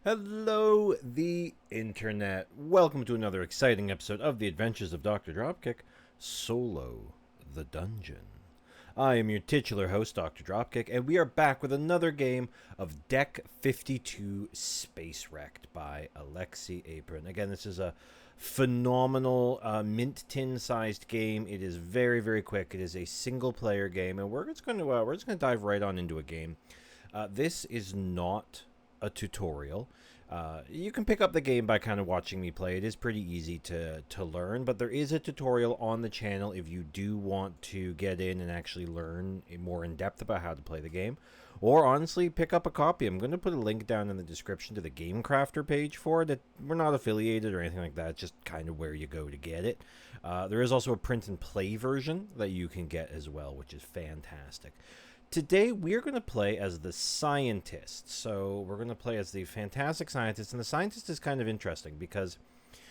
Hello, the internet. Welcome to another exciting episode of The Adventures of Dr. Dropkick Solo the Dungeon. I am your titular host, Dr. Dropkick, and we are back with another game of Deck 52 Space Wrecked by Alexei Apron. Again, this is a phenomenal mint tin sized game. It is very, very quick. It is a single player game, and we're just going to dive right on into a game. This is not a tutorial. You can pick up the game by kind of watching me play. It is pretty easy to learn, but there is a tutorial on the channel if you do want to get in and actually learn more in depth about how to play the game. Or honestly, pick up a copy. I'm going to put a link down in the description to the Game Crafter page for it. We're not affiliated or anything like that. It's just kind of where you go to get it. There is also a print and play version that you can get as well, which is fantastic. Today, we're going to play as the scientist. So, we're going to play as the fantastic scientist. And the scientist is kind of interesting because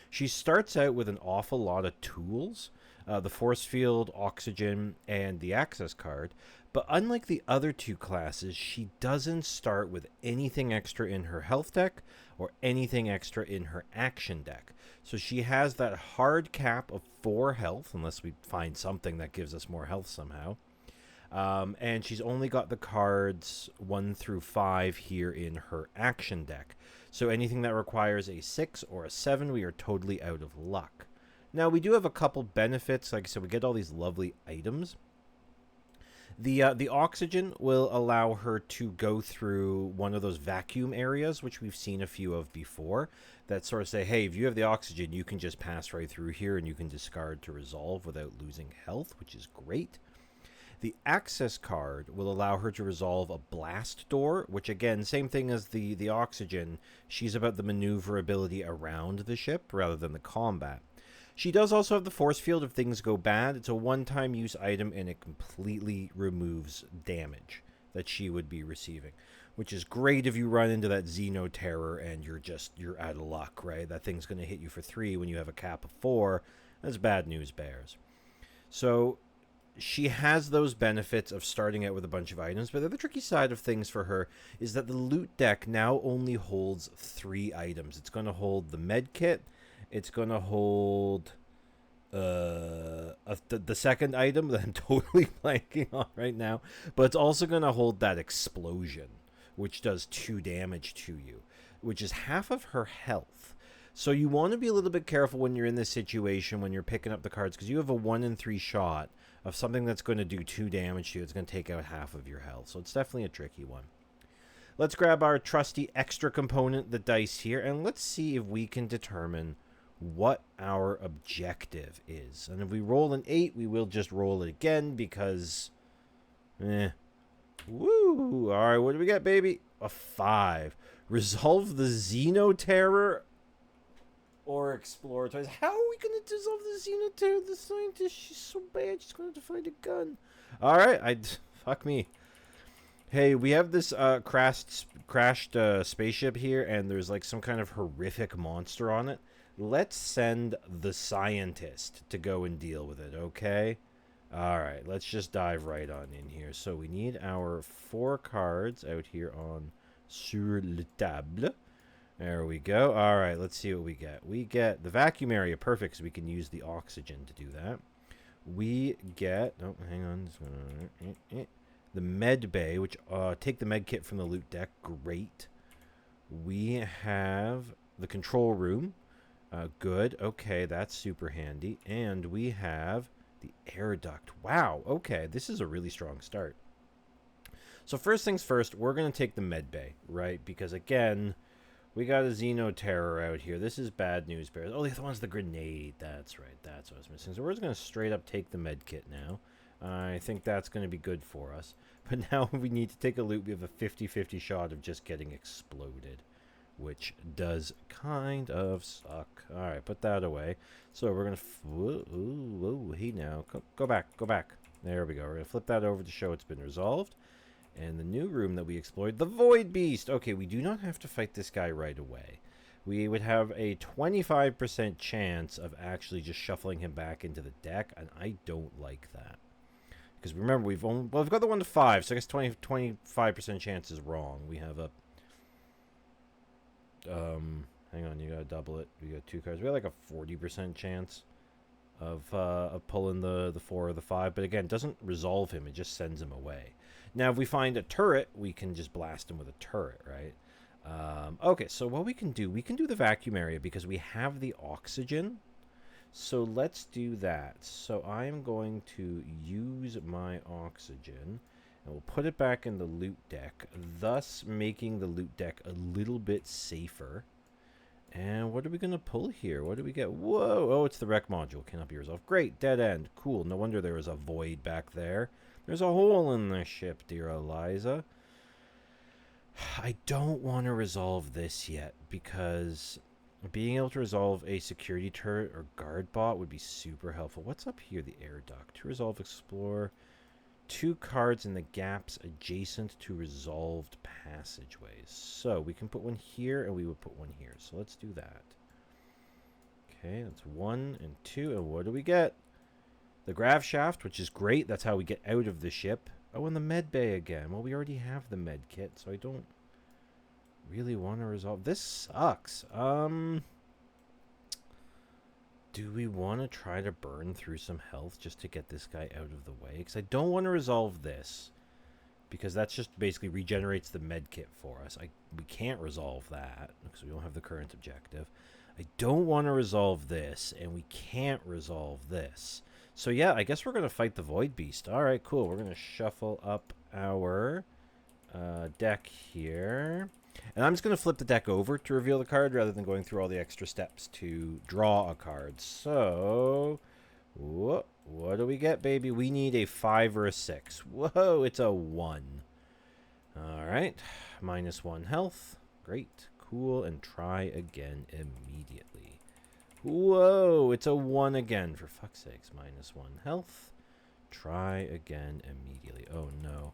she starts out with an awful lot of tools. The force field, oxygen, and the access card. But unlike the other two classes, she doesn't start with anything extra in her health deck or anything extra in her action deck. So she has that hard cap of 4 health, unless we find something that gives us more health somehow. And she's only got the cards 1 through 5 here in her action deck. So anything that requires a 6 or a 7, we are totally out of luck. Now, we do have a couple benefits. Like I said, we get all these lovely items. The oxygen will allow her to go through one of those vacuum areas, which we've seen a few of before, that sort of say, hey, if you have the oxygen, you can just pass right through here and you can discard to resolve without losing health, which is great. The access card will allow her to resolve a blast door, which again, same thing as the oxygen. She's about the maneuverability around the ship rather than the combat. She does also have the force field if things go bad. It's a one-time use item and it completely removes damage that she would be receiving, which is great if you run into that Xeno Terror and you're out of luck, right? That thing's going to hit you for 3 when you have a cap of 4. That's bad news bears. So she has those benefits of starting out with a bunch of items, but the other tricky side of things for her is that the loot deck now only holds 3 items. It's going to hold the med kit, it's going to hold the second item that I'm totally blanking on right now, but it's also going to hold that explosion, which does 2 damage to you, which is half of her health. So you want to be a little bit careful when you're in this situation, when you're picking up the cards, because you have a 1 in 3 shot of something that's going to do 2 damage to you. It's going to take out half of your health. So it's definitely a tricky one. Let's grab our trusty extra component, the dice here, and let's see if we can determine what our objective is. And if we roll an 8, we will just roll it again because, Woo! All right, what do we got, baby? A 5. Resolve the Xeno Terror or explore toys. How are we going to dissolve the Xeno Terror? The scientist, she's so bad, she's going to have to find a gun. All right, fuck me. Hey, we have this crashed spaceship here, and there's like some kind of horrific monster on it. Let's send the scientist to go and deal with it, okay? All right, let's just dive right on in here. So we need our 4 cards out here on sur le table. There we go. All right, let's see what we get. We get the vacuum area, perfect, because we can use the oxygen to do that. We get, oh, hang on, the med bay, which take the med kit from the loot deck. Great. We have the control room. Good. Okay, that's super handy. And we have the air duct. Wow. Okay, this is a really strong start. So first things first, we're going to take the med bay, right? Because again, we got a Xeno Terror out here. This is bad news bears. Oh, the other one's the grenade. That's right. That's what I was missing. So we're just going to straight up take the med kit now. I think that's going to be good for us. But now we need to take a loot. We have a 50-50 shot of just getting exploded, which does kind of suck. All right, put that away. So we're going to... Go back. There we go. We're going to flip that over to show it's been resolved. And the new room that we explored, the Void Beast. Okay, we do not have to fight this guy right away. We would have a 25% chance of actually just shuffling him back into the deck, and I don't like that. Because remember, we've got the 1 to 5, so I guess 25% chance is wrong. We have a Hang on, you gotta double it. We got 2 cards. We got like a 40% chance of pulling the 4 or the 5. But again, it doesn't resolve him. It just sends him away. Now, if we find a turret, we can just blast him with a turret, right? Okay, so what we can do the vacuum area because we have the oxygen. So let's do that. So I'm going to use my oxygen, and we'll put it back in the loot deck, thus making the loot deck a little bit safer. And what are we going to pull here? What do we get? Whoa! Oh, it's the rec module. Cannot be resolved. Great, dead end. Cool. No wonder there was a void back there. There's a hole in the ship, dear Eliza. I don't want to resolve this yet because being able to resolve a security turret or guard bot would be super helpful. What's up here? The air duct. To resolve, explore 2 cards in the gaps adjacent to resolved passageways. So we can put one here and we would put one here. So let's do that. Okay, that's 1 and 2. And what do we get? The grav shaft, which is great. That's how we get out of the ship. Oh, and the med bay again. Well, we already have the med kit, so I don't really want to resolve. This sucks. Do we want to try to burn through some health just to get this guy out of the way? Because I don't want to resolve this. Because that's just basically regenerates the med kit for us. We can't resolve that because we don't have the current objective. I don't want to resolve this, and we can't resolve this. So yeah, I guess we're going to fight the Void Beast. Alright, cool. We're going to shuffle up our deck here. And I'm just going to flip the deck over to reveal the card rather than going through all the extra steps to draw a card. So, what do we get, baby? We need a 5 or a 6. Whoa, it's a 1. Alright, -1 health. Great, cool, and try again immediately. Whoa, it's a 1 again. For fuck's sakes, -1 health. Try again immediately. Oh, no.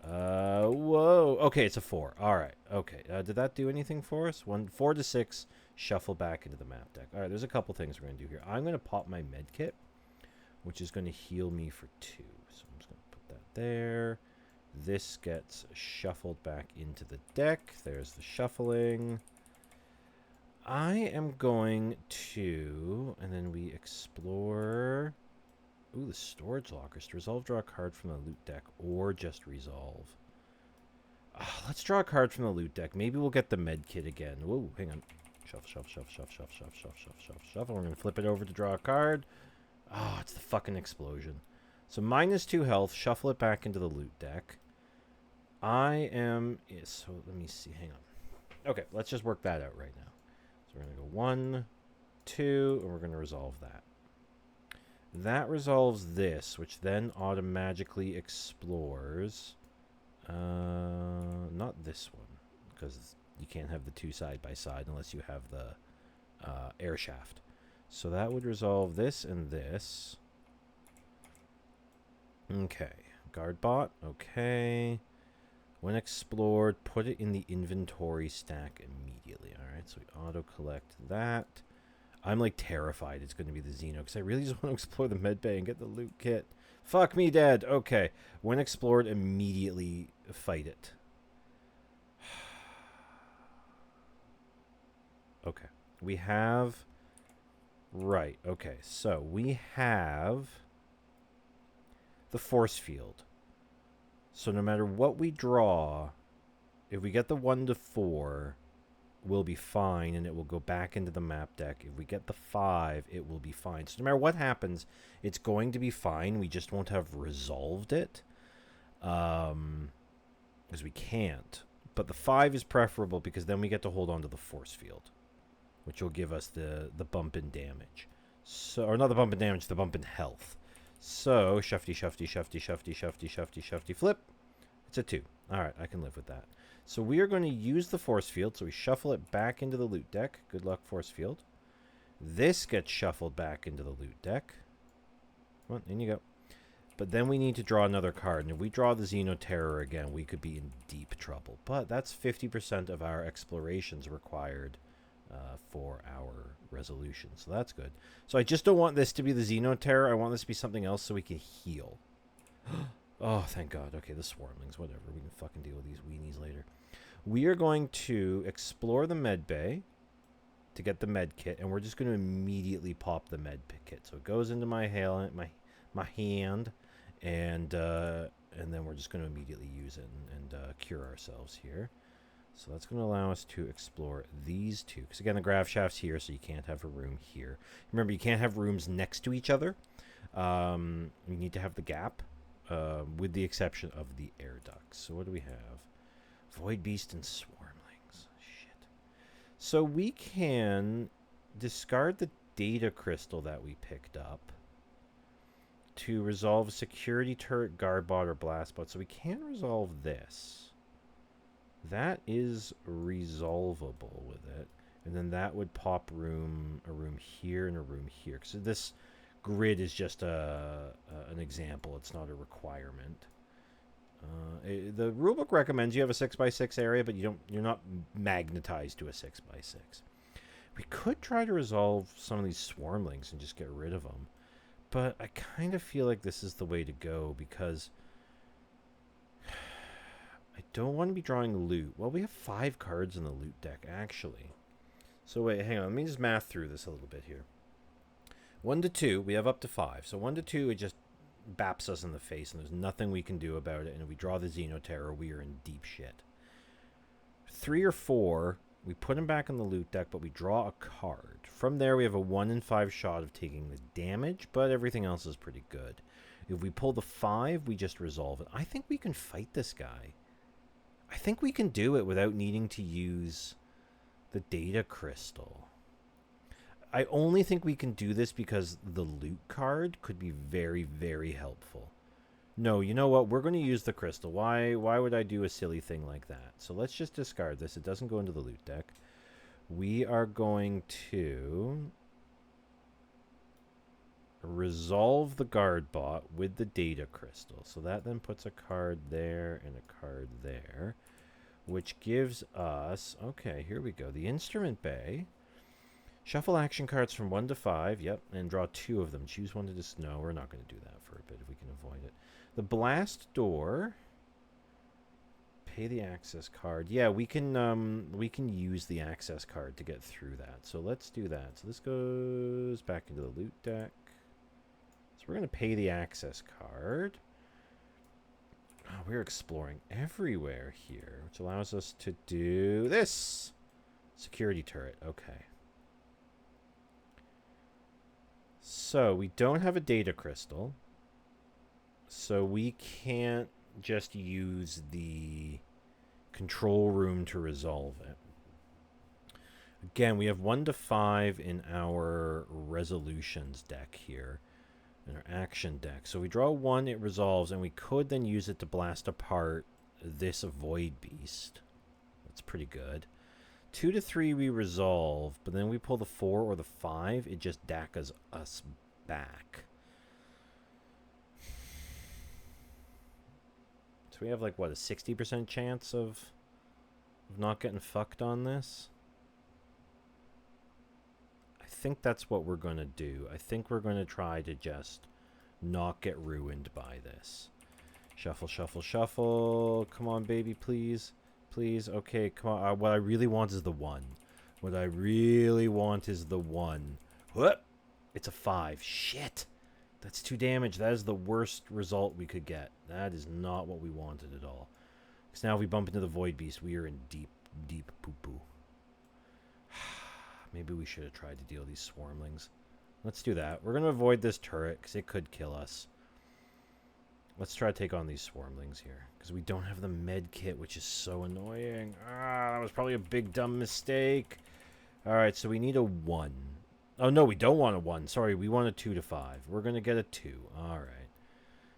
Whoa. Okay, it's a 4. All right. Okay. Did that do anything for us? 4 to 6. Shuffle back into the map deck. All right. There's a couple things we're gonna do here. I'm gonna pop my med kit, which is gonna heal me for 2. So I'm just gonna put that there. This gets shuffled back into the deck. There's the shuffling. I am going to, and then we explore. Ooh, the storage lockers. To resolve, draw a card from the loot deck, or just resolve. Let's draw a card from the loot deck. Maybe we'll get the med kit again. Whoa, hang on. Shuffle, shuffle, shuffle, shuffle, shuffle, shuffle, shuffle, shuffle, shuffle. We're going to flip it over to draw a card. Oh, it's the fucking explosion. So -2 health. Shuffle it back into the loot deck. So let me see. Hang on. Okay, let's just work that out right now. So we're going to go 1, 2, and we're going to resolve that. That resolves this, which then automatically explores. Not this one, because you can't have the 2 side by side unless you have the air shaft. So that would resolve this and this. Okay. Guard bot. Okay. When explored, put it in the inventory stack immediately. Alright, so we auto-collect that. I'm like terrified it's going to be the Xeno because I really just want to explore the med bay and get the loot kit. Fuck me dead. Okay. When explored, immediately fight it. Okay. We have... Right. Okay. So we have the force field. So no matter what we draw, if we get the 1 to 4... will be fine, and it will go back into the map deck. If we get the 5, it will be fine. So no matter what happens, it's going to be fine. We just won't have resolved it. Because we can't. But the 5 is preferable because then we get to hold on to the force field, which will give us the bump in damage. So, or not the bump in damage, the bump in health. So, shufty, shufty, shufty, shufty, shufty, shufty, shufty, flip. It's a 2. Alright, I can live with that. So we are going to use the force field. So we shuffle it back into the loot deck. Good luck, force field. This gets shuffled back into the loot deck. Come on, in you go. But then we need to draw another card. And if we draw the Xeno Terror again, we could be in deep trouble. But that's 50% of our explorations required for our resolution. So that's good. So I just don't want this to be the Xeno Terror. I want this to be something else so we can heal. Oh, thank God. Okay, the Swarmlings, whatever. We can fucking deal with these weenies later. We are going to explore the med bay to get the med kit, and we're just going to immediately pop the med kit. So it goes into my hand, and then we're just going to immediately use it and cure ourselves here. So that's going to allow us to explore these two. Because again, the grav shaft's here, so you can't have a room here. Remember, you can't have rooms next to each other. You need to have the gap, with the exception of the air ducts. So what do we have? Void Beast and Swarmlings. Shit. So we can discard the data crystal that we picked up to resolve security turret, guard bot, or blast bot. So we can resolve this. That is resolvable with it. And then that would pop a room here and a room here. So this grid is just an example. It's not a requirement. The rulebook recommends you have a 6x6 area, but you're not magnetized to a 6x6. We could try to resolve some of these swarmlings and just get rid of them. But I kind of feel like this is the way to go because I don't want to be drawing loot. Well, we have 5 cards in the loot deck, actually. So wait, hang on. Let me just math through this a little bit here. 1 to 2, we have up to 5. So 1 to 2, it just baps us in the face, and there's nothing we can do about it. And if we draw the Xenoterror, we are in deep shit. 3 or 4, we put him back in the loot deck, but we draw a card. From there, we have a 1 in 5 shot of taking the damage, but everything else is pretty good. If we pull the 5, we just resolve it. I think we can fight this guy. I think we can do it without needing to use the data crystal. I only think we can do this because the loot card could be very, very helpful. No, you know what? We're going to use the crystal. Why would I do a silly thing like that? So let's just discard this. It doesn't go into the loot deck. We are going to resolve the guard bot with the data crystal. So that then puts a card there and a card there, which gives us, okay, here we go, the instrument bay. Shuffle action cards from 1 to 5, yep, and draw 2 of them. Choose one to just, no, we're not going to do that for a bit if we can avoid it. The blast door, pay the access card. Yeah, we can use the access card to get through that. So let's do that. So this goes back into the loot deck. So we're going to pay the access card. Oh, we're exploring everywhere here, which allows us to do this. Security turret. Okay. So we don't have a data crystal. So we can't just use the control room to resolve it. Again, we have 1 to 5 in our resolutions deck here. In our action deck. So we draw 1, it resolves, and we could then use it to blast apart this Void Beast. That's pretty good. 2 to 3 we resolve, but then we pull the 4 or the 5, it just DACAs us back. So we have like, what, a 60% chance of not getting fucked on this? I think that's what we're going to do. I think we're going to try to just not get ruined by this. Shuffle, shuffle, shuffle. Come on, baby, please. Please. Okay, come on. What I really want is the 1. What I really want is the 1. What? It's a 5. Shit. That's 2 damage. That is the worst result we could get. That is not what we wanted at all. Because now if we bump into the Void Beast, we are in deep, deep poo-poo. Maybe we should have tried to deal these swarmlings. Let's do that. We're going to avoid this turret because it could kill us. Let's try to take on these swarmlings here. Because we don't have the med kit, which is so annoying. That was probably a big dumb mistake. Alright, so we need a 1. Oh, no, we don't want a 1. Sorry, we want a 2 to 5. We're going to get a 2. Alright.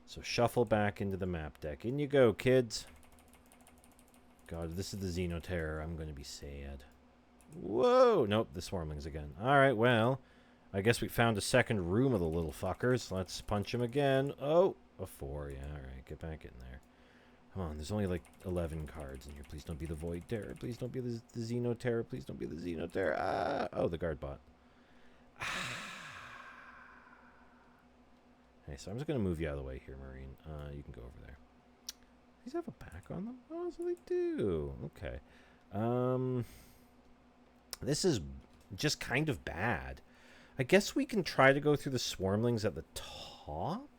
So shuffle back into the map deck. In you go, kids. God, if this is the Xenoterror, I'm going to be sad. Whoa! Nope, the swarmlings again. Alright, well, I guess we found a second room of the little fuckers. Let's punch him again. Oh, a 4. Yeah, alright, get back in there. Come on, there's only like 11 cards in here. Please don't be the Void Terror. Please don't be the Xenoterror. Please don't be the Xenoterror. Ah! Oh, the guard bot. Okay, so I'm just going to move you out of the way here, Marine. You can go over there. These have a back on them? Oh, so they do. Okay. This is just kind of bad. I guess we can try to go through the swarmlings at the top?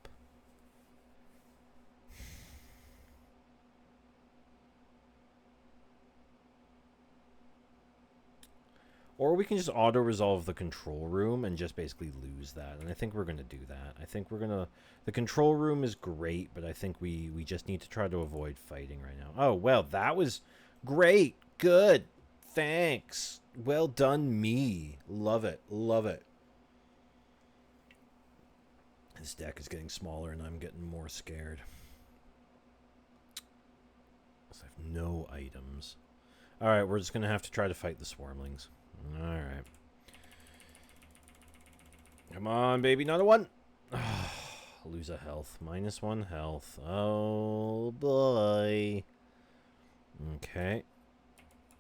Or we can just auto-resolve the control room and just basically lose that. And I think we're going to do that. I think we're going to... The control room is great, but I think we just need to try to avoid fighting right now. Oh, well, that was great. Good. Thanks. Well done, me. Love it. Love it. This deck is getting smaller and I'm getting more scared. I have no items. Alright, we're just going to have to try to fight the swarmlings. Alright. Come on, baby. Not a one. Lose a health. -1 health. Oh, boy. Okay.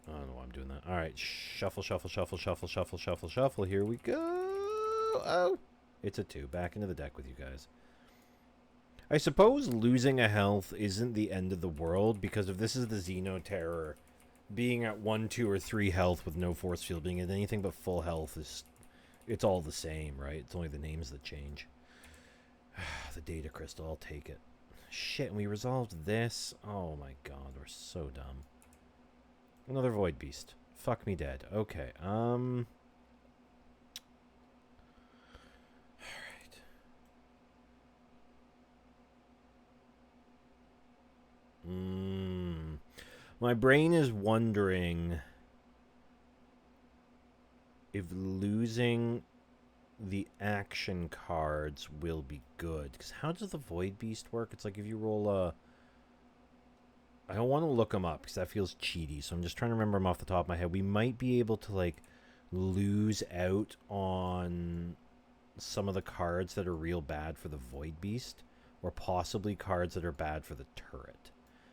I don't know why I'm doing that. Alright. Shuffle, shuffle, shuffle, shuffle, shuffle, shuffle, shuffle. Here we go. Oh. It's a 2. Back into the deck with you guys. I suppose losing a health isn't the end of the world, because if this is the Xeno Terror, being at 1, 2, or 3 health with no force field, being at anything but full health is... It's all the same, right? It's only the names that change. The data crystal, I'll take it. Shit, and we resolved this? Oh my god, we're so dumb. Another Void Beast. Fuck me dead. Okay, Alright. My brain is wondering if losing the action cards will be good. Because how does the Void Beast work? It's like if you roll a... I don't want to look them up because that feels cheaty. So I'm just trying to remember them off the top of my head. We might be able to, like, lose out on some of the cards that are real bad for the Void Beast. Or possibly cards that are bad for the turret.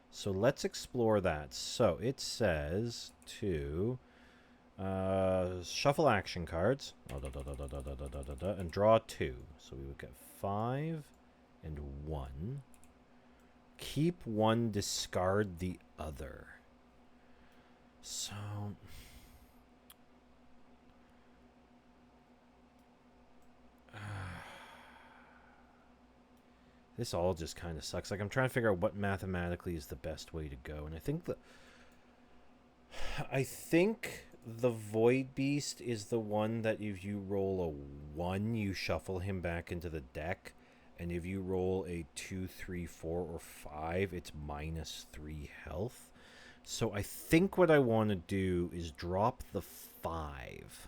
So let's explore that. So it says to... shuffle action cards and draw 2. So we would get 5 and 1. Keep 1, discard the other. So this all just kind of sucks. Like, I'm trying to figure out what mathematically is the best way to go, and I think the Void Beast is the one that if you roll a 1, you shuffle him back into the deck. And if you roll a 2, 3, 4, or 5, it's -3 health. So I think what I want to do is drop the 5.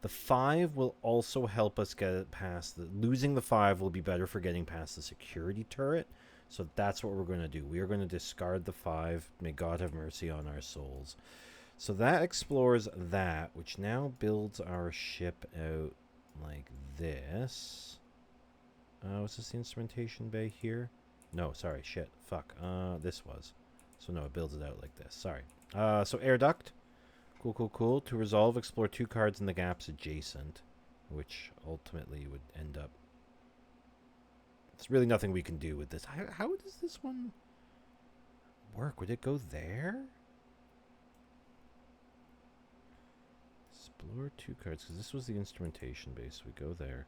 The 5 will also help us get past the... Losing the 5 will be better for getting past the security turret. So that's what we're going to do. We are going to discard the 5. May God have mercy on our souls. So that explores that, which now builds our ship out like this. Was this the instrumentation bay here? No, sorry, shit, fuck. This was. So no, it builds it out like this. Sorry. So air duct. Cool, cool, cool. To resolve, explore 2 cards in the gaps adjacent, which ultimately would end up... There's really nothing we can do with this. How does this one work? Would it go there? Explore 2 cards, because this was the instrumentation base. We go there.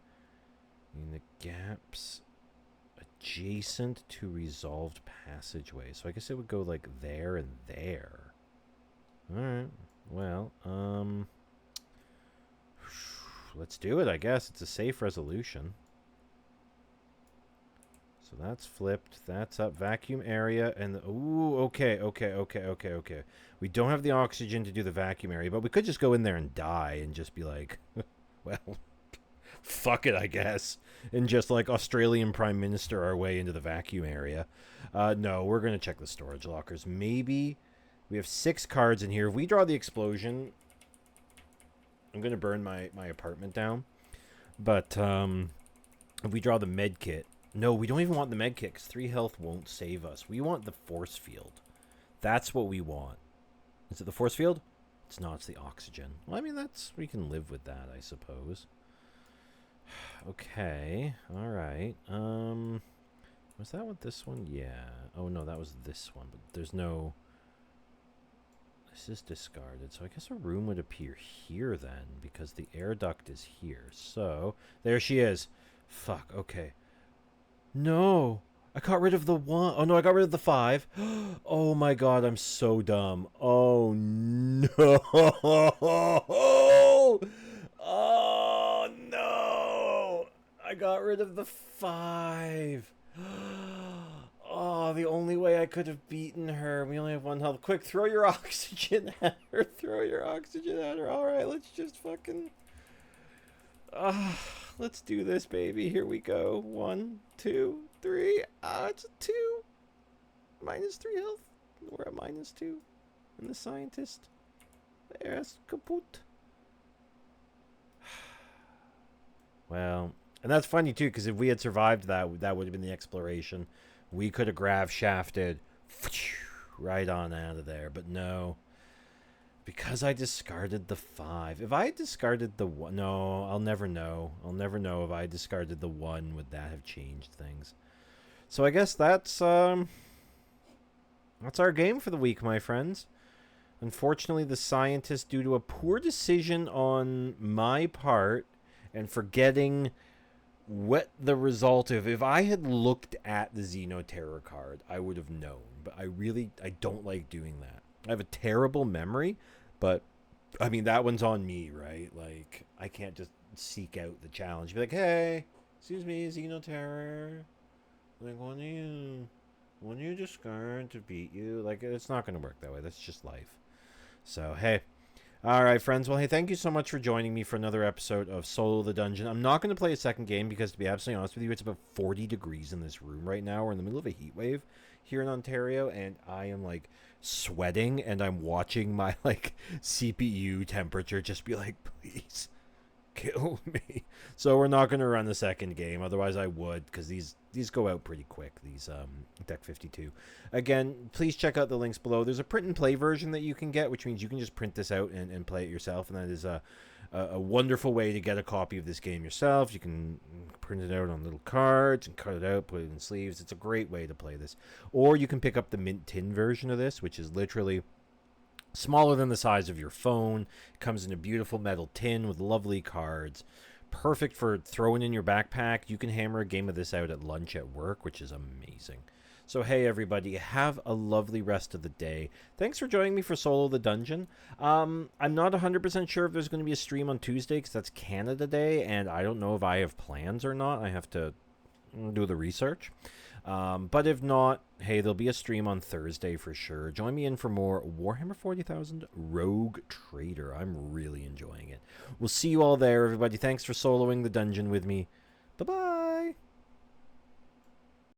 In the gaps adjacent to resolved passageway. So I guess it would go like there and there. Alright. Well, let's do it, I guess. It's a safe resolution. So that's flipped. That's up. Vacuum area. And ooh, okay. We don't have the oxygen to do the vacuum area, but we could just go in there and die and just be like, well... Fuck it, I guess. And just like Australian Prime Minister our way into the vacuum area. No, we're going to check the storage lockers. Maybe we have 6 cards in here. If we draw the explosion, I'm going to burn my apartment down. But if we draw the med kit. No, we don't even want the med kit because 3 health won't save us. We want the force field. That's what we want. Is it the force field? It's not. It's the oxygen. Well, I mean, we can live with that, I suppose. Okay, alright. Was that what this one? Yeah. Oh, no, that was this one. But there's no... This is discarded. So I guess a room would appear here then, because the air duct is here. So, there she is. Fuck, okay. No! I got rid of the 1. Oh, no, I got rid of the 5. Oh, my God, I'm so dumb. Oh, no! Oh, no! I got rid of the 5. Oh, the only way I could have beaten her. We only have 1 health. Quick, throw your oxygen at her. Throw your oxygen at her. Alright, let's just fucking... let's do this, baby. Here we go. 1, 2, 3. It's a 2. -3 health. We're at -2. And the scientist. Er ist kaputt. Well, and that's funny too, because if we had survived that, that would have been the exploration. We could have grav shafted right on out of there, but no. Because I discarded the 5. If I had discarded the 1... No, I'll never know. I'll never know if I discarded the 1, would that have changed things. So I guess that's our game for the week, my friends. Unfortunately, the scientist, due to a poor decision on my part and forgetting what the result of... If I had looked at the Xenoterror card, I would have known. But I don't like doing that. I have a terrible memory, but I mean, that one's on me, right? Like, I can't just seek out the challenge. Be like, hey, excuse me, Xenoterror. Like, when you discard to beat you, like, it's not going to work that way. That's just life. So, hey. All right, friends. Well, hey, thank you so much for joining me for another episode of Solo the Dungeon. I'm not going to play a second game because, to be absolutely honest with you, it's about 40 degrees in this room right now. We're in the middle of a heat wave here in Ontario, and I am, like, sweating, and I'm watching my, like, CPU temperature just be like, please kill me. So we're not going to run the second game. Otherwise, I would, because these go out pretty quick, these Deck 52. Again, please check out the links below. There's a print and play version that you can get, which means you can just print this out and play it yourself, and that is a wonderful way to get a copy of this game yourself. You can print it out on little cards and cut it out, put it in sleeves. It's a great way to play this. Or you can pick up the mint tin version of this, which is literally smaller than the size of your phone. It comes in a beautiful metal tin with lovely cards. Perfect for throwing in your backpack. You can hammer a game of this out at lunch at work, which is amazing. So, hey, everybody, have a lovely rest of the day. Thanks for joining me for Solo the Dungeon. I'm not 100% sure if there's going to be a stream on Tuesday, because that's Canada Day, and I don't know if I have plans or not. I have to do the research. But if not, hey, there'll be a stream on Thursday for sure. Join me in for more Warhammer 40,000 Rogue Trader. I'm really enjoying it. We'll see you all there, everybody. Thanks for soloing the dungeon with me. Bye-bye.